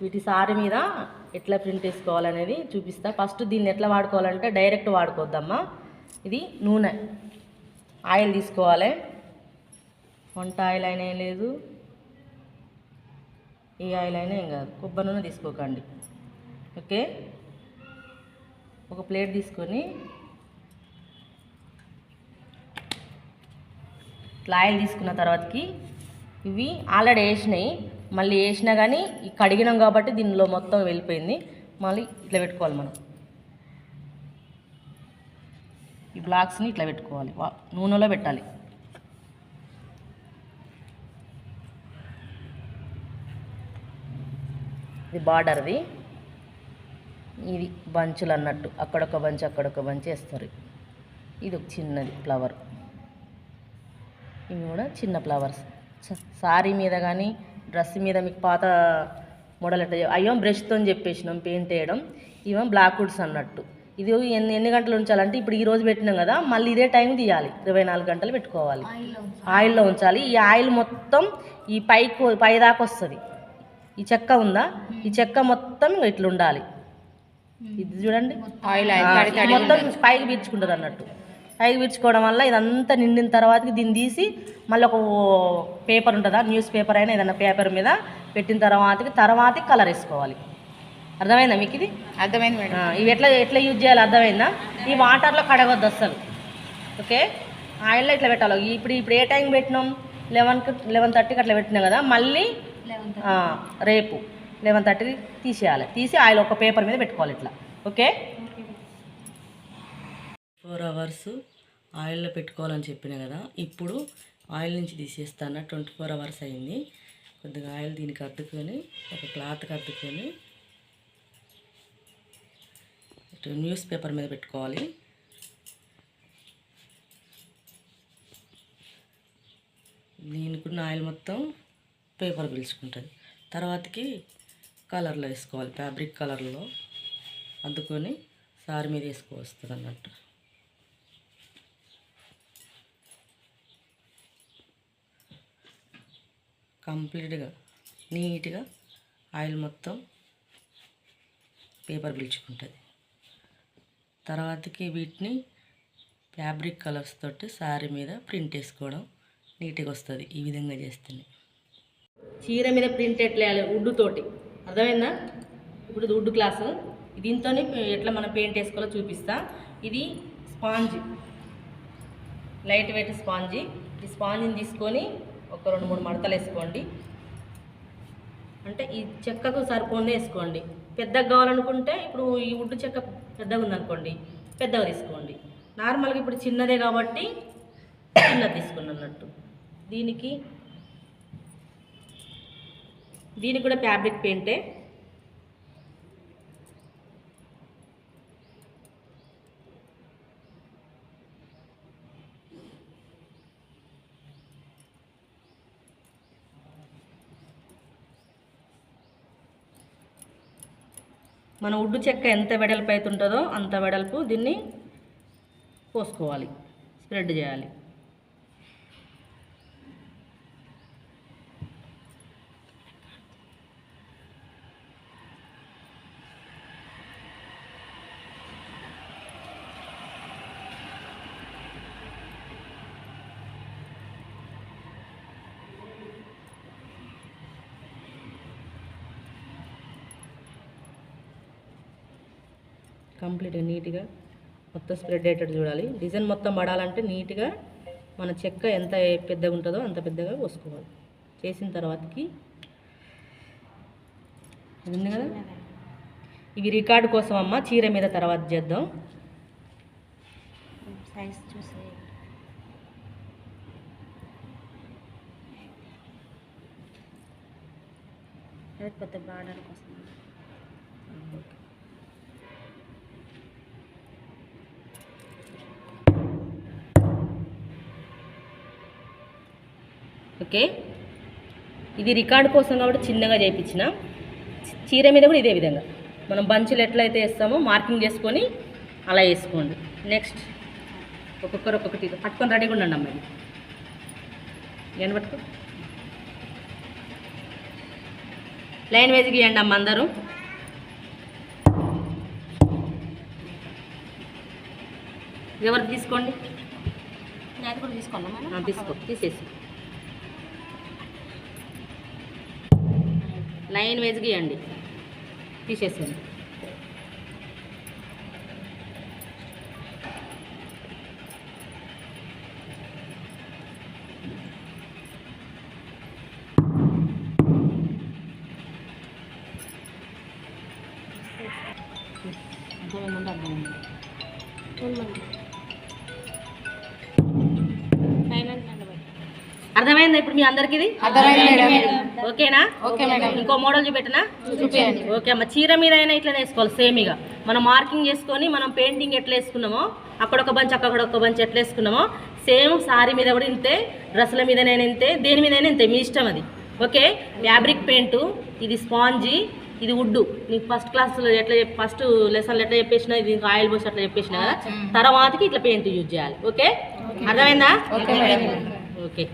వీటి సారీ మీద ఎట్లా ప్రింట్ వేసుకోవాలనేది చూపిస్తా. ఫస్ట్ దీన్ని ఎట్లా వాడుకోవాలంటే డైరెక్ట్ వాడుకోవద్దమ్మా. ఇది నూనె ఆయిల్ తీసుకోవాలి. వంట ఆయిల్ అయినా ఏం లేదు, ఏ ఆయిల్ అయినా ఏం కాదు, కొబ్బరి నూనె తీసుకోకండి. ఓకే, ఒక ప్లేట్ తీసుకొని ఇట్లా ఆయిల్ తీసుకున్న తర్వాతకి ఇవి ఆల్రెడీ వేసినాయి, మళ్ళీ వేసినా కానీ కడిగినాం కాబట్టి దీనిలో మొత్తం వెళ్ళిపోయింది. మళ్ళీ ఇట్లా పెట్టుకోవాలి మనం. ఈ బ్లాక్స్ని ఇట్లా పెట్టుకోవాలి, నూనెలో పెట్టాలి. ఇది బార్డర్ది, ఇది బంచులు అన్నట్టు, అక్కడొక బంచ్ అక్కడొక బంచ్ వేస్తారు. ఇది ఒక చిన్నది ఫ్లవర్, ఇవి కూడా చిన్న ఫ్లవర్స్. సారీ మీద కానీ డ్రెస్ మీద మీకు పాత మోడల్ ఎట్లా అయ్యో బ్రష్తో చెప్పేసినాం పెయింట్ వేయడం. ఇవో బ్లాక్ వుడ్స్ అన్నట్టు. ఇది ఎన్ని గంటలు ఉంచాలంటే ఇప్పుడు ఈ రోజు పెట్టినాం కదా, మళ్ళీ ఇదే టైం తీయాలి, 24 గంటలు పెట్టుకోవాలి, ఆయిల్లో ఉంచాలి. ఈ ఆయిల్ మొత్తం ఈ పై దాకా వస్తుంది. ఈ చెక్క ఉందా, ఈ చెక్క మొత్తం ఇట్లా ఉండాలి. ఇది చూడండి, ఆయిల్ మొత్తం పైకి పీల్చుకుంటుంది అన్నట్టు. పైకి పీల్చుకోవడం వల్ల ఇదంతా నిండిన తర్వాతకి దీన్ని తీసి మళ్ళీ ఒక పేపర్ ఉంటుందా, న్యూస్ పేపర్ అయినా ఏదైనా పేపర్ మీద పెట్టిన తర్వాతకి కలర్ వేసుకోవాలి. అర్థమైందా మీకు? ఇది అర్థమైంది మేడం. ఇవి ఎట్లా యూజ్ చేయాలి అర్థమైందా? ఈ వాటర్లో కడగొద్దు అస్సలు. ఓకే, ఆయిల్లో ఇట్లా పెట్టాలి. ఇప్పుడు ఏ టైం పెట్టినాం, 11:30కి అట్లా పెట్టినాం కదా, మళ్ళీ రేపు 11:30కి తీసేయాలి. తీసి ఆయిల్ ఒక పేపర్ మీద పెట్టుకోవాలి ఇట్లా. ఓకే, 4 అవర్స్ ఆయిల్లో పెట్టుకోవాలని చెప్పినా కదా, ఇప్పుడు ఆయిల్ నుంచి తీసేస్తాను. 24 అవర్స్ అయింది. కొద్దిగా ఆయిల్ దీనికి అద్దుకొని ఒక క్లాత్కి అద్దుకొని న్యూస్ పేపర్ మీద పెట్టుకోవాలి. దీనికున్న ఆయిల్ మొత్తం పేపర్ పీల్చుకుంటుంది. తర్వాతకి కలర్లో వేసుకోవాలి, ఫ్యాబ్రిక్ కలర్లో అద్దుకొని సారీ మీద వేసుకోవస్తుంది అన్నట్టు. కంప్లీట్గా నీట్గా ఆయిల్ మొత్తం పేపర్ పీల్చుకుంటుంది. తర్వాతకి వీటిని ఫ్యాబ్రిక్ కలర్స్ తోటి సారీ మీద ప్రింట్ వేసుకోవడం నీట్గా వస్తుంది. ఈ విధంగా చేస్తుంది. చీర మీద ప్రింట్ ఎట్లా వేయాలి, వుడ్ తోటి. అర్థమైందా? ఇప్పుడు వుడ్ క్లాసు, దీంతో ఎట్లా మనం పెయింట్ వేసుకోవాలో చూపిస్తా. ఇది స్పాంజ్, లైట్ వెయిట్ స్పాంజీ. ఈ స్పాంజిని తీసుకొని ఒక 2-3 మడతలు వేసుకోండి. అంటే ఈ చెక్కకు సరిపోనే వేసుకోండి. పెద్దగా కావాలనుకుంటే ఇప్పుడు ఈ వుడ్ చెక్క పెద్దగా ఉందనుకోండి, పెద్దగా తీసుకోండి. నార్మల్గా ఇప్పుడు చిన్నదే కాబట్టి చిన్నది తీసుకుని అన్నట్టు. దీనికి కూడా ఫ్యాబ్రిక్ పెయింటే. మన వుడ్ చెక్క ఎంత వెడల్పు అవుతుంటుందో అంత వెడల్పు దీన్ని పోసుకోవాలి, స్ప్రెడ్ చేయాలి. కంప్లీట్గా నీట్గా మొత్తం స్ప్రెడ్ అయ్యేటట్టు చూడాలి. డిజైన్ మొత్తం పడాలంటే నీట్గా మన చెక్క ఎంత పెద్దగా ఉంటుందో అంత పెద్దగా పోసుకోవాలి. చేసిన తర్వాతకి ఉంది కదా, ఇవి రికార్డు కోసం అమ్మ, చీర మీద తర్వాత చేద్దాం. సైజ్ చూసి పెద్ద బార్డర్ కోసం. ఓకే, ఇది రికార్డు కోసం కాబట్టి చిన్నగా చేయించిన. చీర మీద కూడా ఇదే విధంగా మనం బంచులు ఎట్లయితే వేస్తామో మార్కింగ్ చేసుకొని అలా వేసుకోండి. నెక్స్ట్ ఒక్కొక్కరు ఒక్కొక్కటి పట్టుకొని రెడీగా ఉండండి అమ్మాయి. ఏం పట్టుకో, లైన్ వేసి గీయండి అమ్మ అందరూ. ఎవరు తీసుకోండి, అది కూడా తీసుకోండి మేడం. తీసేసి లైన్ వేసి గీయండి, తీసేసేయండి. అర్థమైందా ఇప్పుడు మీ అందరికి ఇది? ఓకేనా? ఇంకో మోడల్ చూపెట్టనా? ఓకే అమ్మ. చీర మీద అయినా ఇట్లా వేసుకోవాలి సేమ్. ఇక మనం మార్కింగ్ చేసుకొని మనం పెయింటింగ్ ఎట్లా వేసుకున్నామో అక్కడొక బంచ్ అక్కడొక బంచ్ ఎట్లా వేసుకున్నామో సేమ్ సారీ మీద కూడా ఇంతే, డ్రెస్సుల మీదనైనా ఇంతే, దేని మీదైనా ఇంతే, మీ ఇష్టం అది. ఓకే. ఫ్యాబ్రిక్ పెయింటు, ఇది స్పాంజీ, ఇది వుడ్డు. నీకు ఫస్ట్ క్లాస్లో ఎట్లా ఫస్ట్ లెసన్లు ఎట్లా చెప్పేసినా, ఇది ఇంకా ఆయిల్ పోసి అట్లా చెప్పేసినా కదా, తర్వాతకి ఇట్లా పెయింట్ యూజ్ చేయాలి. ఓకే, అర్థమైందా? ఓకే.